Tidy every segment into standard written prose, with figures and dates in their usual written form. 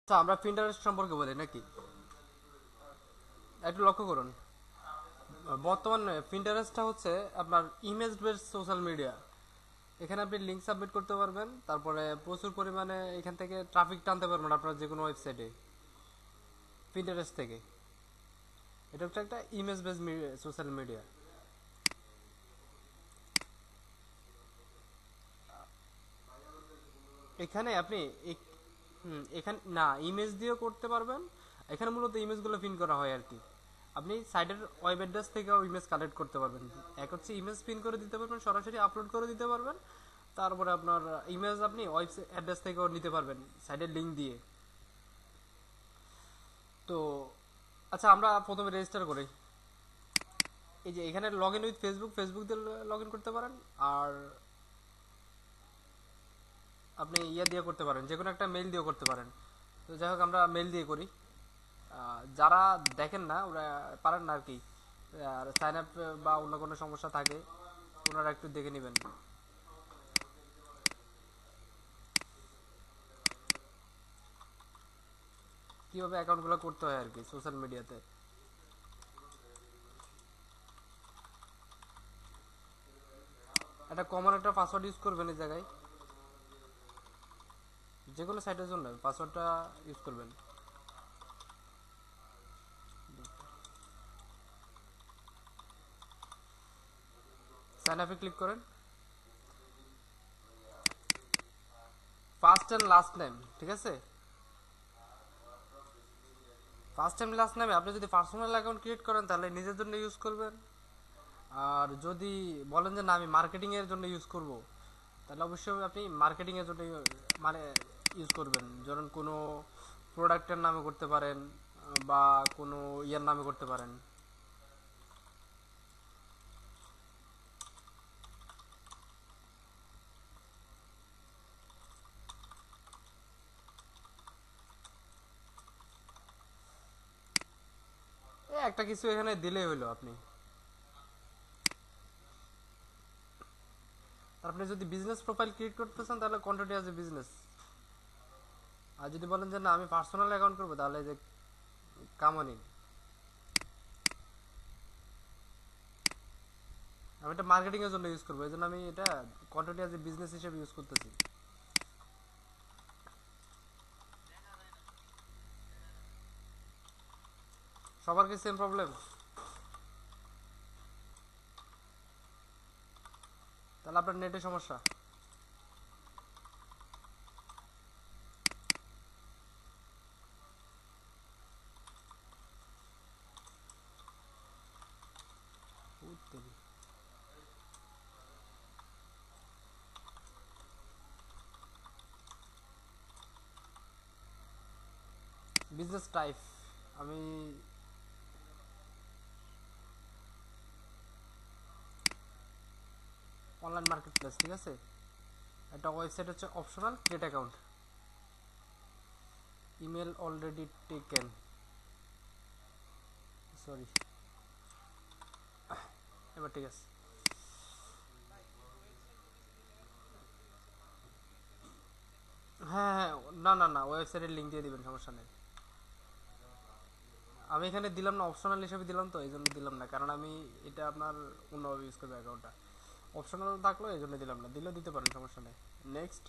আচ্ছা, আমরা পিন্টারেস্ট সম্পর্কে বলি নাকি? একটু লক্ষ্য করুন। বর্তমানে পিন্টারেস্টটা হচ্ছে আপনার ইমেজ বেসড সোশ্যাল মিডিয়া। এখানে আপনি লিঙ্ক সাবমিট করতে পারবেন, তারপরে প্রচুর পরিমাণে এখান থেকে ট্রাফিক টানতে পারবেন আপনার যে কোনো ওয়েবসাইটে পিন্টারেস্ট থেকে। এটা হচ্ছে একটা ইমেজ বেসড সোশ্যাল মিডিয়া। এখানে আপনি এখানে না ইমেজ দিয়েও করতে পারবেন। এখানে মূলত ইমেজগুলো পিন করা হয় আর কি। আপনি সাইটের ওয়েব অ্যাড্রেস থেকেও ইমেজ কালেক্ট করতে পারবেন। এক হচ্ছে ইমেজ পিন করে দিতে পারবেন, সরাসরি আপলোড করে দিতে পারবেন। তারপরে আপনার ইমেজ আপনি ওয়েব অ্যাড্রেস থেকেও নিতে পারবেন সাইটের লিঙ্ক দিয়ে। তো আচ্ছা, আমরা প্রথমে রেজিস্টার করি। এই যে এখানে log in with Facebook, Facebook দিয়ে লগ ইন করতে পারেন। আর আপনি ইয়ে দিয়ে করতে পারেন, যে কোনো একটা মেইল দিয়ে করতে পারেন। তো যাই হোক, আমরা মেইল দিয়ে করি। যারা দেখেন না ওরা পারেন না আর কি। আর সাইন আপ বা অন্য কোনো সমস্যা থাকে ওনারা একটু দেখে নেবেন কিভাবে অ্যাকাউন্টগুলো করতে হয় আর কি সোশ্যাল মিডিয়াতে। একটা কমন একটা পাসওয়ার্ড ইউজ করবেন এই জায়গায়, যে কোনো সাইটের জন্য পাসওয়ার্ডটা ইউজ করবেন। সাইন আপে ক্লিক করেন। ফার্স্ট অ্যান্ড লাস্ট নেম, ঠিক আছে? ফার্স্ট টাইম লাস্ট নেমে আপনি যদি পার্সোনাল অ্যাকাউন্ট ক্রিয়েট করেন তাহলে নিজের জন্য ইউজ করবেন। আর যদি বলেন যে না আমি মার্কেটিং এর জন্য ইউজ করব, তাহলে অবশ্যই আপনি মার্কেটিং এর জন্য মানে ইউজ করবেন। ধরুন কোনো প্রোডাক্টের নামে করতে পারেন বা কোনো ইয়ার নামে করতে পারেন। একটা কিছু এখানে দিলেই হলো আপনি। আর আপনি যদি বিজনেস প্রোফাইল ক্রিয়েট করতে চান তাহলে কন্টিনিউ অ্যাজ এ বিজনেস। আর যদি বলেন যে না আমি পার্সোনাল অ্যাকাউন্ট করবো তাহলে যে কামানি। আমি এটা মার্কেটিং এর জন্য ইউজ করবো, এই জন্য আমি এটা কন্টিনিউ অ্যাজ এ বিজনেস হিসেবে ইউজ করতেছি। সবার কি সেম প্রবলেম? তাহলে আপনার নেটে সমস্যা। বিজনেস টাইপ আমি অনলাইন মার্কেট প্লেস, ঠিক আছে। একটা ওয়েবসাইট হচ্ছে optional create account. Email already taken, sorry. এবার ঠিক আছে। হ্যাঁ হ্যাঁ, না না না, ওয়েবসাইটের লিঙ্ক দিয়ে দিবেন, সমস্যা নেই। আমি এখানে দিলাম না, অপশনাল হিসেবে দিলাম, তো এই জন্য দিলাম না, কারণ আমি এটা আপনার অন্যভাবে ইউজ করবো অ্যাকাউন্টটা। অপশনাল থাকলো এই জন্য দিলাম না, দিলেও দিতে পারেন, সমস্যা নেই। নেক্সট।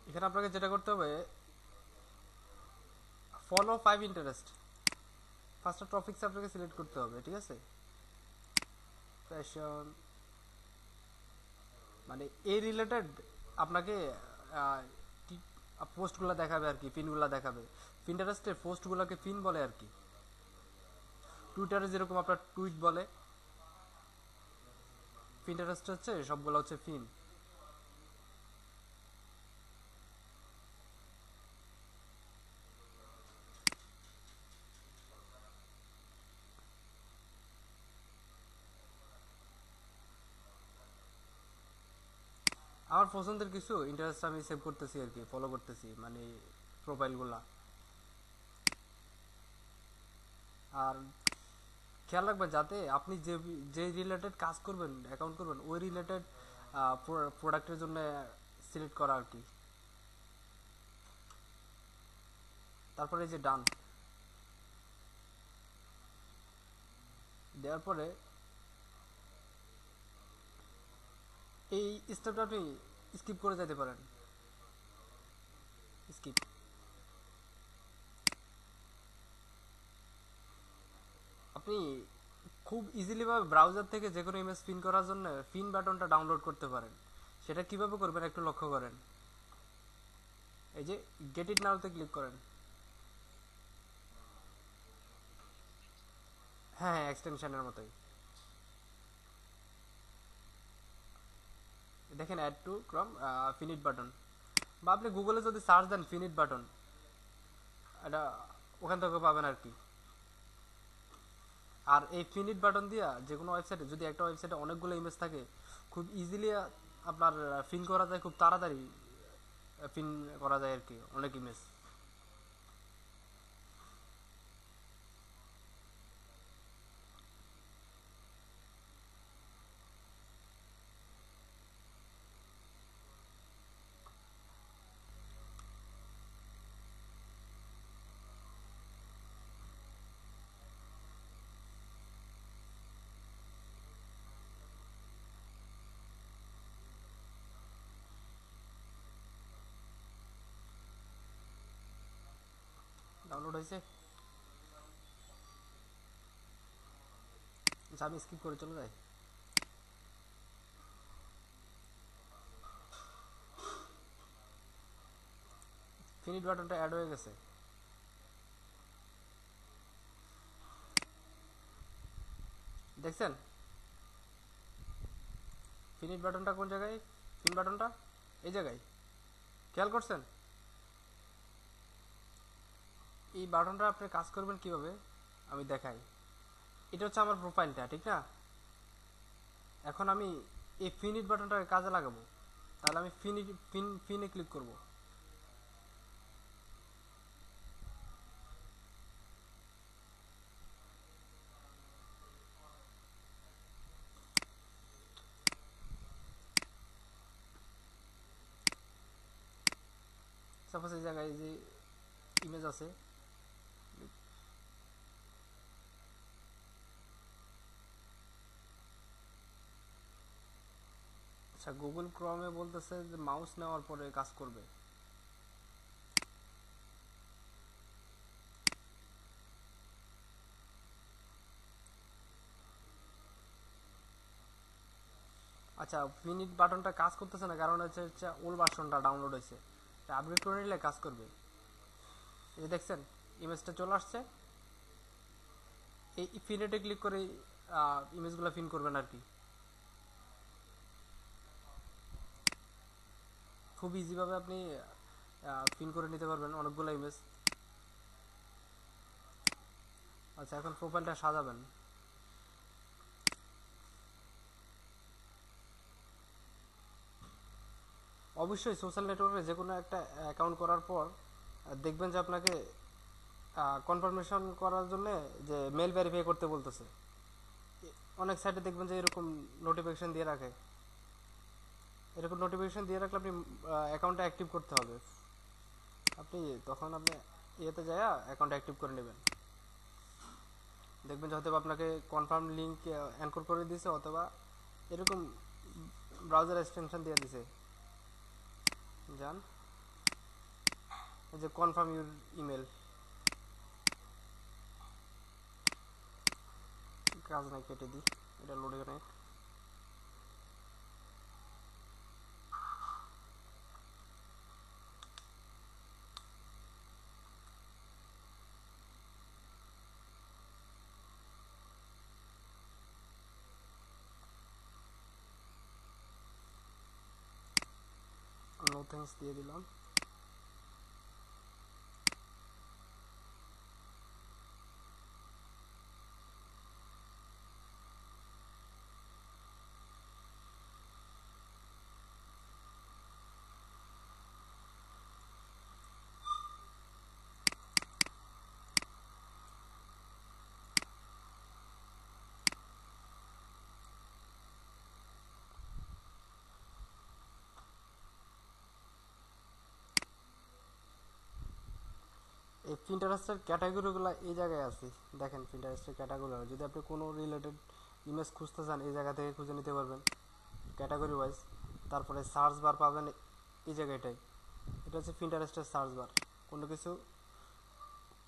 এখানে আপনাকে যেটা করতে হবে, ফলো 5 ইন্টারেস্ট, ফার্স্ট টপিকস আপনাকে সিলেক্ট করতে হবে, ঠিক আছে। ফ্যাশন মানে এই রিলেটেড আপনাকে পোস্টগুলো দেখাবে আর কি, পিনগুলো দেখাবে। পিন্টারেস্টের পোস্টগুলোকে পিন বলে আর কি। টুইটারে যেরকম আপনার টুইট বলে, পিন্টারেস্ট হচ্ছে সবগুলো হচ্ছে পিন। আমার পছন্দের কিছু ইন্টারেস্ট আমি সেভ করতেছি আর কি, ফলো করতেছি মানে প্রোফাইলগুলা। আর খেয়াল রাখবেন যাতে আপনি যে যে রিলেটেড কাজ করবেন, অ্যাকাউন্ট করবেন, ওই রিলেটেড প্রোডাক্টের জন্য সিলেক্ট করা আর কি। তারপরে এই যে ডান দেওয়ার পরে এই স্টেপটা আপনি স্কিপ করে যেতে পারেন, স্কিপ। আপনি খুব ইজিলি ভাবে ব্রাউজার থেকে যে কোনো ইমেজ পিন করার জন্য পিন বাটনটা ডাউনলোড করতে পারেন। সেটা কিভাবে করবেন একটু লক্ষ্য করেন। এই যে গেট ইট নাওতে ক্লিক করেন। হ্যাঁ হ্যাঁ, এক্সটেনশনের মতোই। দেখেন অ্যাড টু ক্রম ফিনিট বাটন, বা আপনি গুগলে যদি সার্চ দেন ফিনিট বাটন, এটা ওখান থেকে পাবেন আর কি। আর এই ফিনিট বাটন দিয়া যে কোনো ওয়েবসাইটে, যদি একটা ওয়েবসাইটে অনেকগুলো ইমেজ থাকে, খুব ইজিলি আপনার ফিন করা যায়, খুব তাড়াতাড়ি ফিন করা যায় আর কি অনেক ইমেজ। ডাউনলোড হয়েছে, আমি স্কিপ করে চলে যাই। ফিনিট বাটনটা অ্যাড হয়ে গেছে। দেখছেন ফিনিট বাটনটা কোন জায়গায়, পিন বাটনটা এই জায়গায়, খেয়াল করছেন? এই বাটনটা আপনি কাজ করবেন কিভাবে আমি দেখাই। এটা হচ্ছে আমার প্রোফাইলটা, ঠিক না? এখন আমি এই ফিনিট বাটনটাকে কাজে লাগাবো। তাহলে আমি ফিনে ক্লিক করব। সাপোজ এই জায়গায় যে ইমেজ আছে, আচ্ছা গুগল ক্রমে বলতেছে যে মাউস নেওয়ার পরে কাজ করবে। আচ্ছা ফিনিট বাটনটা কাজ করতেছে না, কারণ হচ্ছে ওল্ড ভার্সনটা ডাউনলোড হয়েছে। আপডেট করে নিলে কাজ করবে। এই যে দেখছেন ইমেজটা চলে আসছে। এই ফিনেটে ক্লিক করে ইমেজগুলো ফিন করবেন আর কি। খুব ইজিভাবে আপনি পিন করে নিতে পারবেন অনেকগুলো ইমেজ। আচ্ছা এখন প্রোফাইলটা সাজাবেন। অবশ্যই সোশ্যাল নেটওয়ার্কে যে কোনো একটা অ্যাকাউন্ট করার পর দেখবেন যে আপনাকে কনফার্মেশন করার জন্য যে মেল ভেরিফাই করতে বলতেছে। অনেক সাইটে দেখবেন যে এরকম নোটিফিকেশন দিয়ে রাখে। এরকম নোটিফিকেশন দিয়ে রাখলে আপনি অ্যাকাউন্টটা অ্যাক্টিভ করতে হবে। আপনি তখন আপনি ইয়েতে যায় অ্যাকাউন্ট অ্যাক্টিভ করে নেবেন। দেখবেন যে হয়তো আপনাকে কনফার্ম লিঙ্ক এনকোড করে দিয়েছে, অথবা এরকম ব্রাউজার এক্সটেনশন দিয়ে দিছে। যান এই যে কনফার্ম ইউর ইমেল, কাজ নাই কেটে দিই, এটা লোডে নেই। নো থ্যাঙ্কস দিয়ে দিলাম। এই পিন্টারেস্টের ক্যাটাগরিগুলো এই জায়গায় আছে, দেখেন পিন্টারেস্টের ক্যাটাগরি, যদি আপনি কোনো রিলেটেড ইমেজ খুঁজতে চান এই জায়গা থেকে খুঁজে নিতে পারবেন ক্যাটাগরি ওয়াইজ। তারপরে সার্চ বার পাবেন এই জায়গাটাই, এটা হচ্ছে পিন্টারেস্টের সার্চ বার, কোনো কিছু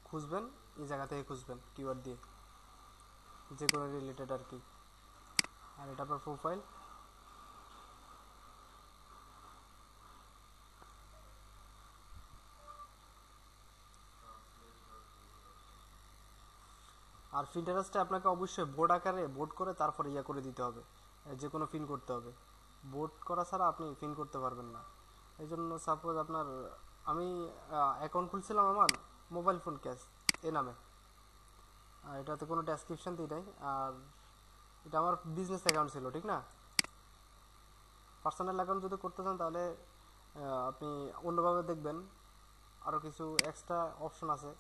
খুঁজবেন এই জায়গা থেকে খুঁজবেন কিওয়ার্ড দিয়ে, যে কোনো রিলেটেড আর কি। আর এটা আপনার প্রোফাইল, আর পিন্টারেস্টে আপনাকে অবশ্যই বোর্ড আকারে বোর্ড করে তারপরে ইয়া করে দিতে হবে, যে কোনো পিন করতে হবে, বোর্ড করা ছাড়া আপনি পিন করতে পারবেন না। এই জন্য সাপোজ আপনার, আমি অ্যাকাউন্ট খুলছিলাম আমার মোবাইল ফোন ক্যাশ এ নামে, আর এটাতে কোনো ডেসক্রিপশন দিই নাই, আর এটা আমার বিজনেস অ্যাকাউন্ট ছিল, ঠিক না। পার্সোনাল অ্যাকাউন্ট যদি করতে চান তাহলে আপনি অন্যভাবে দেখবেন, আরও কিছু এক্সট্রা অপশন আছে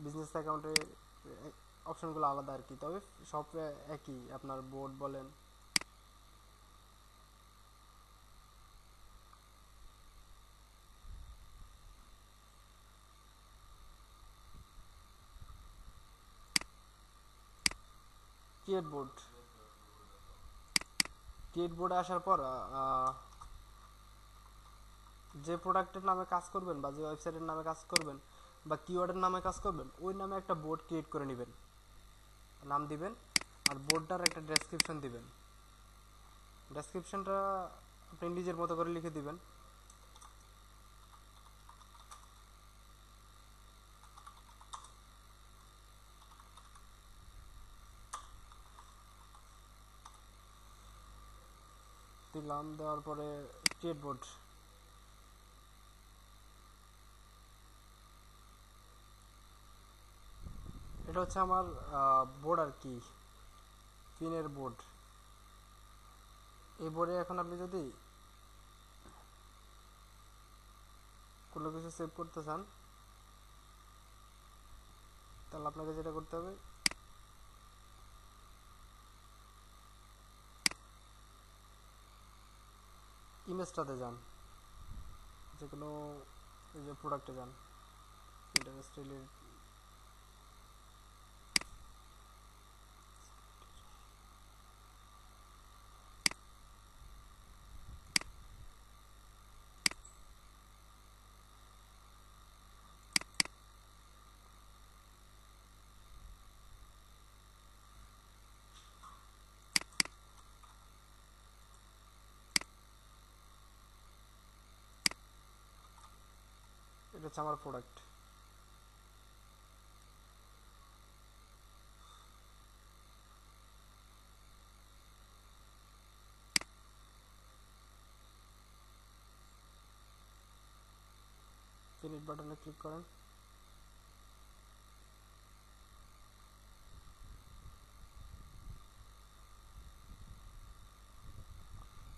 বিজনেস অ্যাকাউন্টে, অপশনগুলো আলাদা আর কি, তবে সব একই, আপনার বোর্ড বলেন। ক্রিয়েট বোর্ড, ক্রিয়েট বোর্ডে আসার পর যে প্রোডাক্টের নামে কাজ করবেন বা যে ওয়েবসাইটের নামে কাজ করবেন বা কিওয়ার্ডের নামে কাজ করবেন, ওই নামে একটা বোর্ড ক্রিয়েট করে নেবেন, নাম দিবেন, আর বোর্ডটার একটা ডেসক্রিপশন দিবেন। ডেসক্রিপশনটা আপনি নিজের মতো করে লিখে দিবেন। দিলাম, দেওয়ার পরে ক্রিয়েট বোর্ড, এটা হচ্ছে আমার বোর্ড আর কি, পিনের বোর্ড। এই বোর্ডে এখন আপনি যদি কোনো কিছু সেভ করতে চান তাহলে আপনাকে যেটা করতে হবে, ইমেজটাতে যান, যে কোনো এই যে প্রোডাক্টে যান, ইন্টারেস্ট রিলেটেড, এটা হচ্ছে আমার প্রোডাক্ট। ফিনিশ বাটনে ক্লিক করেন,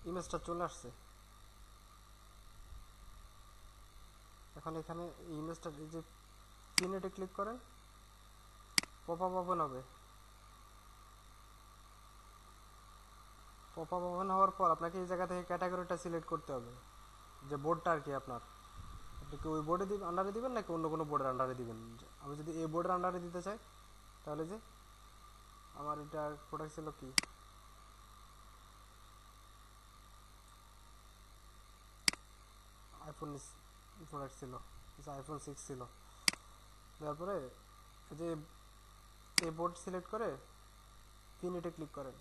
ইমেজটা চলে আসছে। এখন এখানে ইমেজটা, এই যে পিনেটে ক্লিক করেন, পপ আপ ওপেন হবে। পপ আপ ওপেন হওয়ার পর আপনাকে এই জায়গা থেকে ক্যাটাগরিটা সিলেক্ট করতে হবে, যে বোর্ডটা আর কি আপনার, আপনি কি ওই বোর্ডে আন্ডারে দিবেন নাকি অন্য কোনো বোর্ডের আন্ডারে দিবেন। আমি যদি এই বোর্ডের আন্ডারে দিতে চাই তাহলে যে আমার এটা প্রোডাক্ট ছিল কি, আইফোন প্রোডাক্ট ছিল, আইফোন 6 ছিল। তারপরে যে এই বোর্ড সিলেক্ট করে ফিনিটে ক্লিক করেন,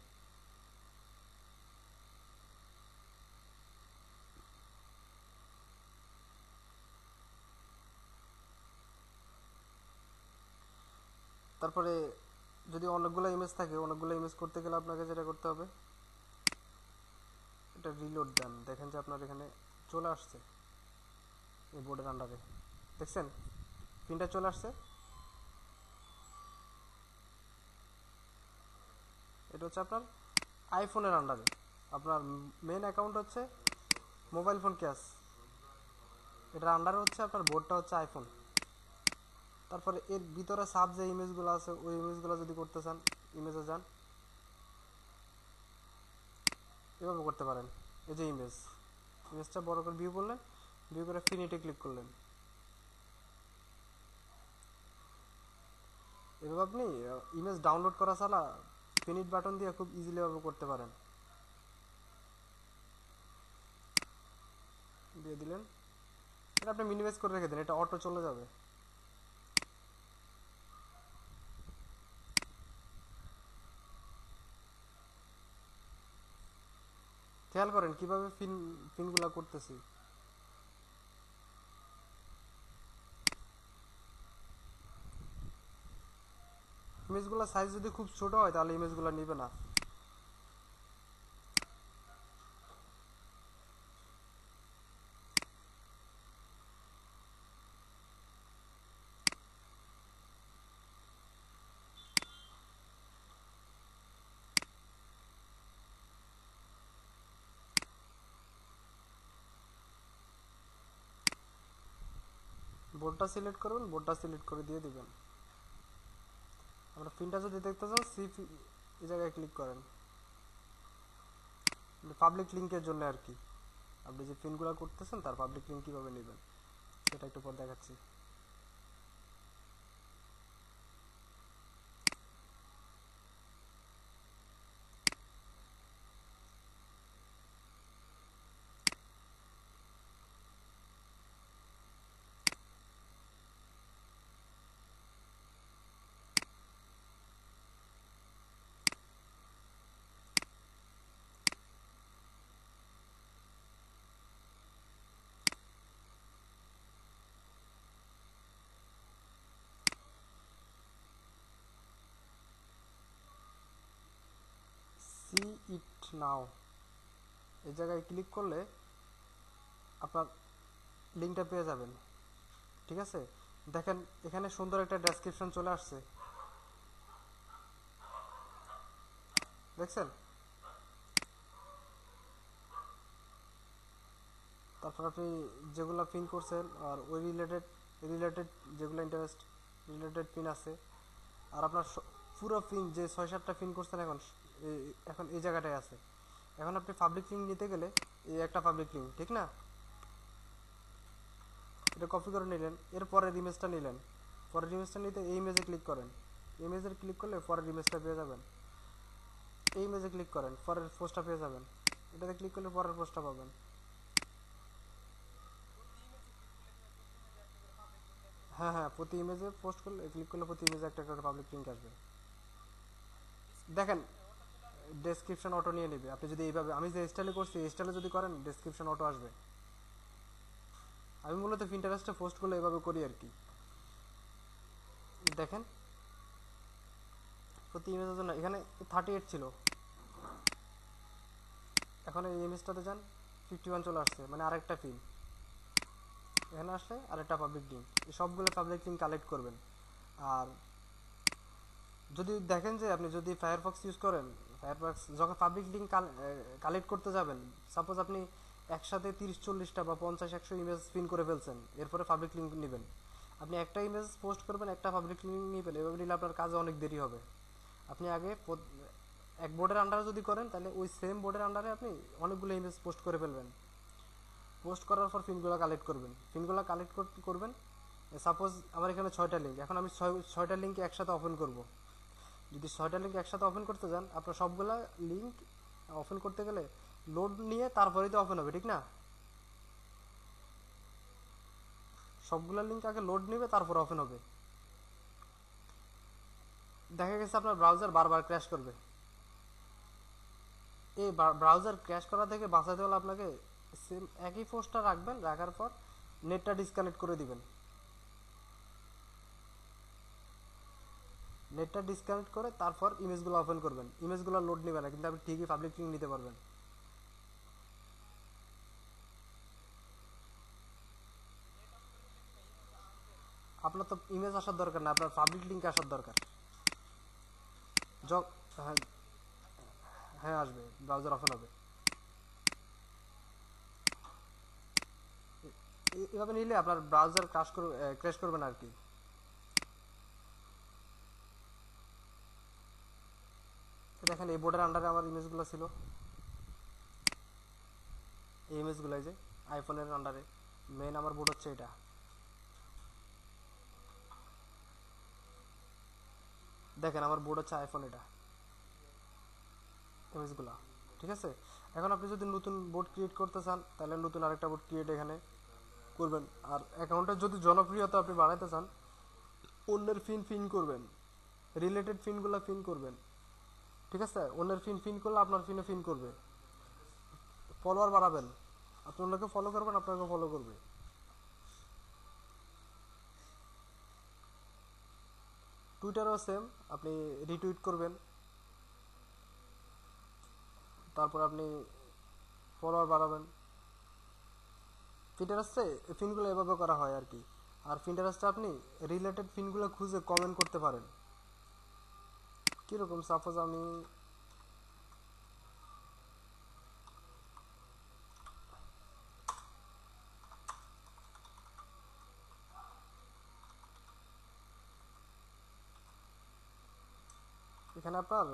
তারপরে যদি অনেকগুলো ইমেজ থাকে, অনেকগুলো ইমেজ করতে গেলে আপনাকে যেটা করতে হবে, এটা রিলোড দেন, দেখেন যে আপনার এখানে চলে আসছে এই বোর্ডের আন্ডারে, দেখছেন পিনটা চলে আসছে। এটা হচ্ছে আপনার আইফোনের আন্ডারে, আপনার মেন অ্যাকাউন্ট হচ্ছে মোবাইল ফোন ক্যাশ, এটার আন্ডারে হচ্ছে আপনার বোর্ডটা হচ্ছে আইফোন। তারপরে এর ভিতরে সাব যে ইমেজগুলো আছে ওই ইমেজগুলো যদি করতে চান ইমেজে যান, এভাবে করতে পারেন। এই যে ইমেজটা বড় করে ভিউ করলেন, ভিউ করে ফিনিটে ক্লিক করলেন, এভাবে আপনি ইমেজ ডাউনলোড করা ছাড়া ফিনিট বাটন দিয়ে খুব ইজিলি ভাবে করতে পারেন। দিয়ে দিলেন, এটা আপনি মিনিমাইজ করে রেখে দিন, এটা অটো চলে যাবে। খেয়াল করেন কিভাবে পিনগুলা করতেছি। ইমেজগুলো সাইজ যদি খুব ছোট হয় তাহলে ইমেজগুলো নিবে না। বোর্ডটা সিলেক্ট করুন, বোর্ডটা সিলেক্ট করে দিয়ে দিবেন। আমরা পিনটা যদি দেখতে চান এই জায়গায় ক্লিক করেন, পাবলিক লিংকের জন্য আর কি। আপনি যে পিনগুলো করতেছেন তার পাবলিক লিংক কিভাবে নেবেন সেটা একটু পর দেখাচ্ছি। সি ইট নাও এই জায়গায় ক্লিক করলে আপনার লিঙ্কটা পেয়ে যাবেন। ঠিক আছে, দেখেন এখানে সুন্দর একটা ডেসক্রিপশন চলে আসছে, দেখছেন? তারপর আপনি যেগুলো পিন করছেন আর ওই রিলেটেড যেগুলো ইন্টারেস্ট রিলেটেড পিন আছে, আর আপনার পুরো পিন যে 6-7টা পিন করছেন এখন এই জায়গাটায় আছে। এখন আপনি পাবলিক লিঙ্ক নিতে গেলে এই একটা পাবলিক লিঙ্ক, ঠিক না? এটা কপি করে নিলেন, এর পরের ইমেজটা নিলেন, পরের ইমেজটা নিতে এই ইমেজে ক্লিক করেন, ইমেজে ক্লিক করলে পরের ইমেজটা পেয়ে যাবেন। এই ইমেজে ক্লিক করেন, পরের পোস্টটা পেয়ে যাবেন। এটাতে ক্লিক করলে পরের পোস্টটা পাবেন। হ্যাঁ হ্যাঁ, প্রতি ইমেজে পোস্ট করলে ক্লিক করলে প্রতি ইমেজে একটা করে পাবলিক লিঙ্ক আসবে। দেখেন ডেসক্রিপশন অটো নিয়ে নেবে। আপনি যদি এইভাবে আমি যে স্টাইলে করছি এই স্টাইলে যদি করেন ডেসক্রিপশন অটো আসবে। আমি মূলত পিন্টারেস্টে পোস্ট করলে এইভাবে করি আর কি। দেখেন প্রতি ইমেজের জন্য এখানে 38 ছিল, এখন এই ইমেজটাতে যান 51 চলে আসছে, মানে আরেকটা পিন। এখানে আসলে আরেকটা পাবলিক লিঙ্ক, এই সবগুলো পাবলিক লিঙ্ক কালেক্ট করবেন। আর যদি দেখেন যে আপনি যদি ফায়ারফক্স ইউজ করেন, ফায়ারফক্স যখন পাবলিক লিঙ্ক কালেক্ট করতে যাবেন, সাপোজ আপনি একসাথে 30-40টা বা 50-100 ইমেজ পিন করে ফেলছেন, এরপরে পাবলিক লিঙ্ক নেবেন। আপনি একটা ইমেজ পোস্ট করবেন, একটা পাবলিক লিঙ্ক নেবেন, এভাবে নিলে আপনার কাজে অনেক দেরি হবে। আপনি আগে এক বোর্ডের আন্ডারে যদি করেন তাহলে ওই সেম বোর্ডের আন্ডারে আপনি অনেকগুলো ইমেজ পোস্ট করে ফেলবেন। পোস্ট করার পর পিনগুলো কালেক্ট করবেন, পিনগুলো কালেক্ট করবেন। সাপোজ আমার এখানে 6টা লিঙ্ক, এখন আমি 6টা লিঙ্ক একসাথে ওপেন করব। যদি 6টা লিঙ্ক একসাথে ওপেন করতে যান আপনার সবগুলা লিঙ্ক ওপেন করতে গেলে লোড নিয়ে তারপরেই তো ওপেন হবে, ঠিক না? সবগুলা লিঙ্ক আগে লোড নেবে তারপর ওপেন হবে। দেখা গেছে আপনার ব্রাউজার বারবার ক্র্যাশ করবে। এই ব্রাউজার ক্র্যাশ করা থেকে বাঁচাতে হলে আপনাকে সেম একই পোস্টটা রাখবেন, রাখার পর নেটটা ডিসকানেক্ট করে দিবেন। নেটটা ডিসকানেক্ট করে তারপর ইমেজগুলো ওপেন করবেন। ইমেজগুলো লোড নেবে না, কিন্তু আপনি ঠিকই পাবলিক লিঙ্ক নিতে পারবেন। আপনার তো ইমেজ আসার দরকার না, আপনার পাবলিক লিঙ্ক আসার দরকার। হ্যাঁ হ্যাঁ আসবে, ব্রাউজার ওপেন হবে। এভাবে নিলে আপনার ব্রাউজার ক্র্যাশ করবে না আর কি। দেখেন এই বোর্ডের আন্ডারে আমার ইমেজগুলো ছিল, এই ইমেজগুলো যে আইফোনের আন্ডারে মেইন আমার বোর্ড হচ্ছে এটা। দেখেন আমার বোর্ড হচ্ছে আইফোন, এটা ইমেজগুলো, ঠিক আছে। এখন আপনি যদি নতুন বোর্ড ক্রিয়েট করতে চান তাহলে নতুন আরেকটা বোর্ড ক্রিয়েট এখানে করবেন। আর অ্যাকাউন্টের যদি জনপ্রিয়তা আপনি বাড়াইতে চান, অন্যের ফিন করবেন, রিলেটেড ফিনগুলো ফিন করবেন, ঠিক আছে। অন্যের ফিন করলে আপনার ফিন করবে। ফলোয়ার বাড়াবেন, আপনি অন্যকে ফলো করবেন, আপনাকে ফলো করবে। টুইটারও সেম, আপনি রিটুইট করবেন, তারপর আপনি ফলোয়ার বাড়াবেন। পিন্টারেস্টে ফিনগুলো এভাবে করা হয় আর কি। আর পিন্টারেস্টে আপনি রিলেটেড ফিনগুলো খুঁজে কমেন্ট করতে পারেন। কীরকম সাপোজ আমি এখানে আপনার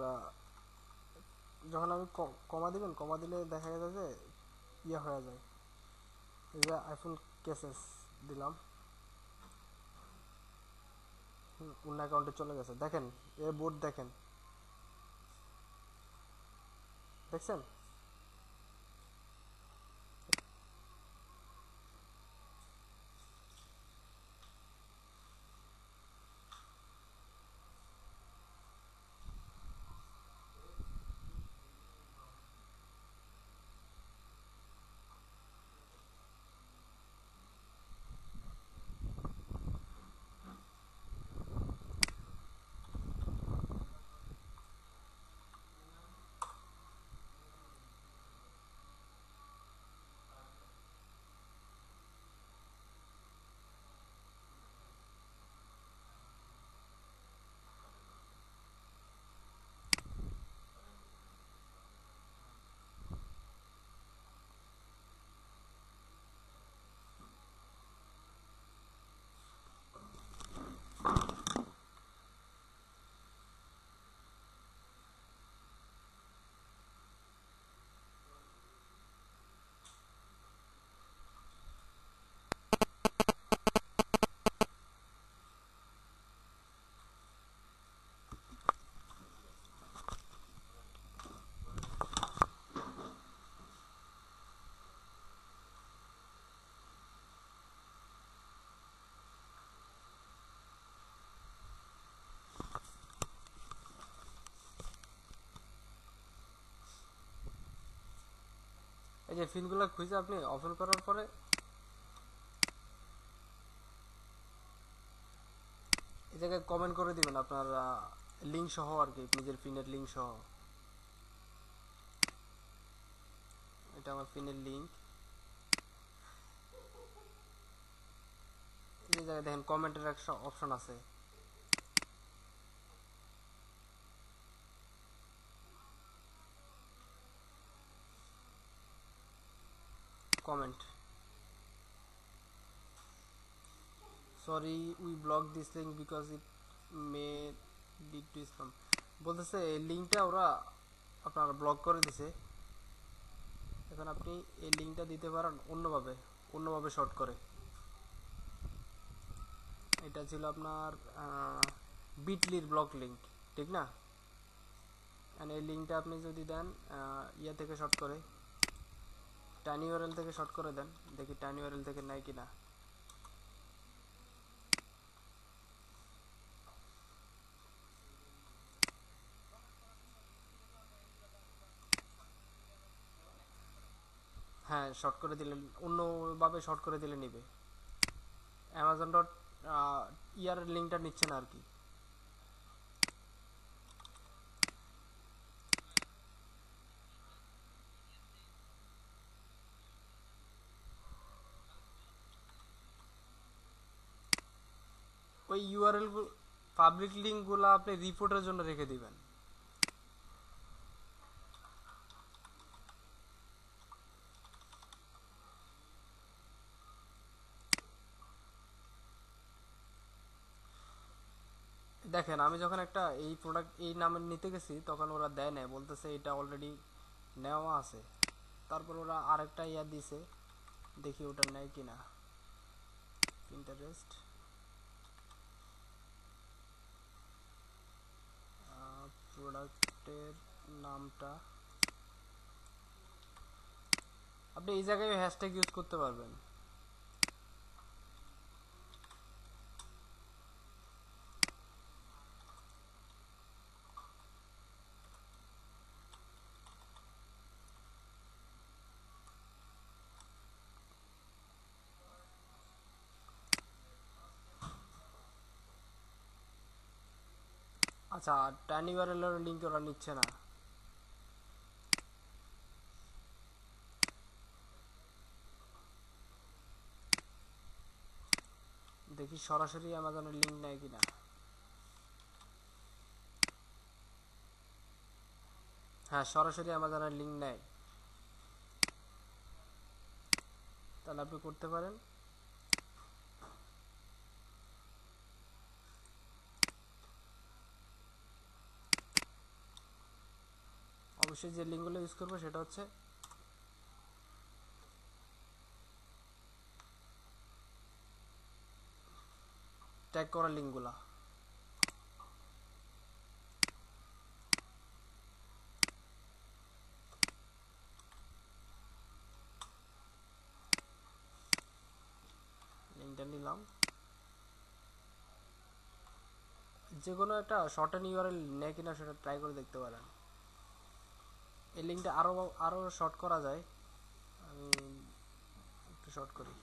যখন আমি কমা দিবেন, কমা দিলে দেখা যায় যে ইয়ে হয়ে যায়, এই যে আইফোন কেসেস দিলাম, অন্য অ্যাকাউন্টে চলে গেছে। দেখেন এ বোর্ড দেখেন, দেখছেন? এই যে ফিনগুলো খুঁজে আপনি ওপেন করার পরে এই জায়গায় কমেন্ট করে দিবেন আপনার লিঙ্ক সহ আর কি, নিজের ফিনের লিঙ্ক সহ। এটা আমার ফিনের লিঙ্ক। এই জায়গায় দেখেন কমেন্টের একটা অপশন আছে, comment. Sorry we block this link because it may lead to spam. বলতেছে এই লিঙ্কটা ওরা আপনার ব্লক করে দিছে। এখন আপনি এই লিঙ্কটা দিতে পারেন অন্যভাবে শর্ট করে। এটা ছিল আপনার বিটলির ব্লক লিঙ্ক, ঠিক না? এই লিঙ্কটা আপনি যদি দেন ইয়া থেকে শর্ট করে, টাইনি ইউআরএল থেকে শর্ট করে দেন, দেখি টাইনি ইউআরএল থেকে নেয় কিনা। হ্যাঁ, শর্ট করে দিলে, অন্যভাবে শর্ট করে দিলে নিবে। অ্যামাজন ডট ইয়ার লিঙ্কটা নিচ্ছে না আর কি। ওই ইউআরএল পাবলিক লিঙ্কগুলো আপনি রিপোর্টের জন্য রেখে দিবেন। দেখেন আমি যখন একটা এই প্রোডাক্ট এই নামে নিতে গেছি তখন ওরা দেয় না, বলতেছে এটা অলরেডি নেওয়া আছে। তারপর ওরা আরেকটা ইয়া দিছে, দেখি ওটা নেয় কিনা। পিন্টারেস্ট প্রোডাক্টের নামটা আপনি এই জায়গায় হ্যাশট্যাগ ইউজ করতে পারবেন। আচ্ছা, টাইনি ইউআরএল এর লিংক ওরা নিচ্ছে না। দেখি সরাসরি অ্যামাজনের লিংক নেয় কিনা। হ্যাঁ, সরাসরি অ্যামাজনের লিংক নেয়, তাহলে আপনি করতে পারেন। অবশ্যই যে লিঙ্কগুলো ইউজ করবো সেটা হচ্ছে ট্যাগ করা লিঙ্কগুলা। লিঙ্কটা নিলাম। যে কোনো একটা শর্টেন ইউআরএল নেয় কিনা সেটা ট্রাই করে দেখতে পারেন। এই লিঙ্কটা আরো শর্ট করা যায়, আমি একটু শর্ট করি।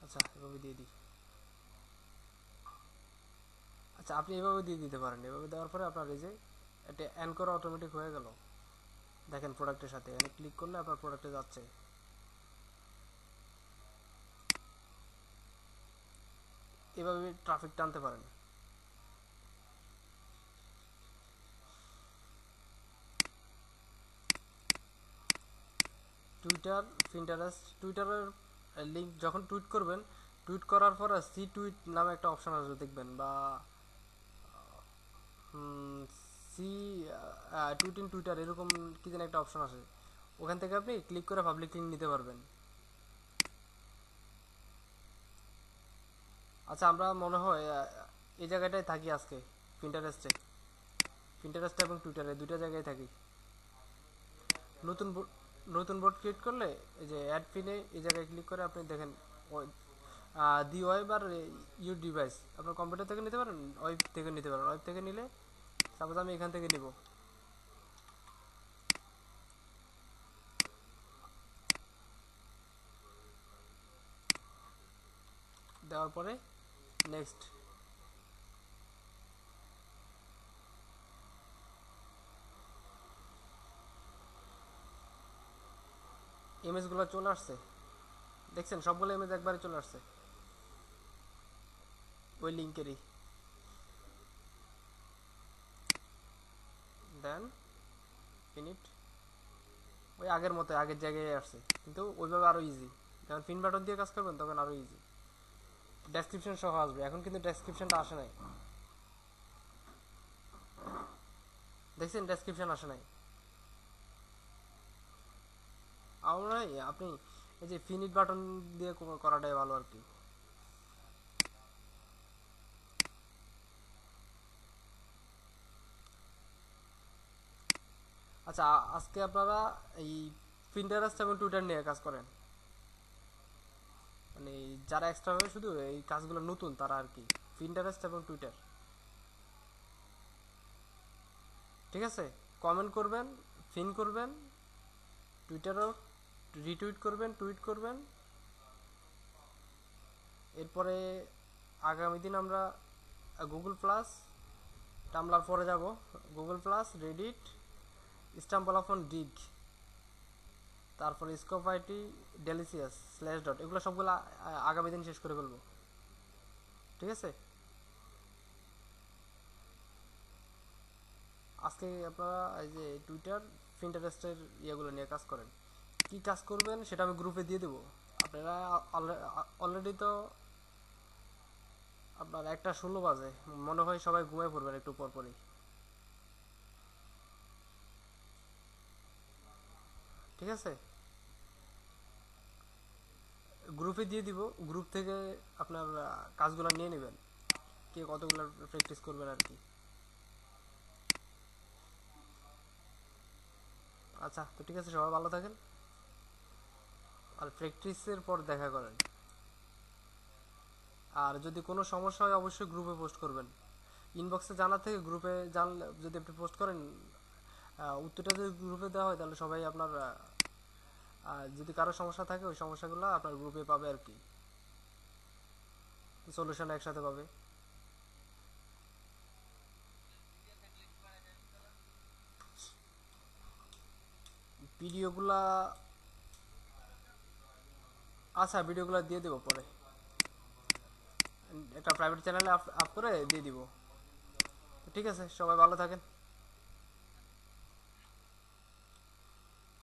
আচ্ছা, এভাবে দিয়ে দিই। আচ্ছা, আপনি এভাবে দিয়ে দিতে পারেন। এভাবে দেওয়ার পরে আপনার এই যে এটা অ্যান করা অটোমেটিক হয়ে গেল। দেখেন প্রোডাক্টের সাথে এখানে ক্লিক করলে আপনার প্রোডাক্টে যাচ্ছে। এভাবে ট্রাফিক টানতে পারেন। টুইটার, পিন্টারেস্ট, টুইটারের লিঙ্ক যখন টুইট করবেন, টুইট করার পর সি টুইট নামে একটা অপশন আসবে দেখবেন, বা সি টুইট ইন টুইটার এরকম কি যেন একটা অপশন আসে, ওখান থেকে আপনি ক্লিক করে পাবলিক লিঙ্ক নিতে পারবেন। আচ্ছা, আমরা মনে হয় এই জায়গাটায় থাকি আজকে, পিন্টারেস্টে। পিন্টারেস্টে এবং টুইটারে দুইটা জায়গায় থাকি। নতুন নতুন বোর্ড ক্রিয়েট করলে এই যে অ্যাড পিনে এই জায়গায় ক্লিক করে আপনি দেখেন দি ওয়েব আর ইউর ডিভাইস, আপনার কম্পিউটার থেকে নিতে পারেন, ওয়েব থেকে নিতে পারেন। ওয়েব থেকে নিলে সাপোজ আমি এখান থেকে নিব, দেওয়ার পরে নেক্সট। ইমেজগুলো চলে আসছে, দেখছেন সবগুলো ইমেজ একবারে চলে আসছে ওই লিঙ্কেরই। দেন ফিনিট, ওই আগের মতো আগের জায়গায় আসছে, কিন্তু ওইভাবে আরও ইজি। যখন পিন বাটন দিয়ে কাজ করবেন তখন আরও ইজি। ডেসক্রিপশন সহ আসবে, এখন কিন্তু ডেসক্রিপশনটা আসে নাই, দেখছেন ডেসক্রিপশন আসে নাই। আমরা আপনি এই যে ফিনিট বাটন দিয়ে করাটাই ভালো আর কি। আচ্ছা, আজকে আপনারা এই পিন্টারেস্ট এবং টুইটার নিয়ে কাজ করেন, মানে যারা এক্সট্রা ভাবে শুধু এই কাজগুলো নতুন তারা আর কি, পিন্টারেস্ট এবং টুইটার। ঠিক আছে, কমেন্ট করবেন, পিন করবেন, টুইটারও রিটুইট করবেন, টুইট করবেন। এরপরে আগামী দিন আমরা গুগল প্লাস, টামলার পরে যাব, গুগল প্লাস, রেডিট, স্টাম্পলাফোন, ডিগ, তারপরে scope IT, delicious, slash dot, এগুলো সবগুলো আগামী দিন শেষ করে ফেলবো। ঠিক আছে। আজকে আপনারা এই যে টুইটার পিন্টারেস্টের ইয়েগুলো নিয়ে কাজ করেন, কি কাজ করবেন সেটা আমি গ্রুপে দিয়ে দেবো। আপনারা অলরেডি তো আপনার 1:16 বাজে, মনে হয় সবাই ঘুমিয়ে পড়বেন একটু পর পরই। ঠিক আছে, গ্রুপে দিয়ে দিব, গ্রুপ থেকে আপনার কাজগুলো নিয়ে নেবেন, কে কতগুলো প্র্যাকটিস করবেন আর কি। আচ্ছা, তো ঠিক আছে, সবাই ভালো থাকেন, আর প্র্যাকটিসের পর দেখা করেন। আর যদি কোনো সমস্যা হয় অবশ্যই গ্রুপে পোস্ট করবেন, ইনবক্সে জানার থেকে গ্রুপে জানলে যদি আপনি পোস্ট করেন, উত্তরটা যদি গ্রুপে দেওয়া হয় তাহলে সবাই আপনার যদি কারো সমস্যা থাকে ওই সমস্যাগুলো আপনার গ্রুপে পাবে আর কি, সলিউশন একসাথে পাবে। ভিডিওগুলা, আচ্ছা ভিডিওগুলো দিয়ে দেবো পরে, একটা প্রাইভেট চ্যানেলে আপ করে দিয়ে দিব। ঠিক আছে, সবাই ভালো থাকেন।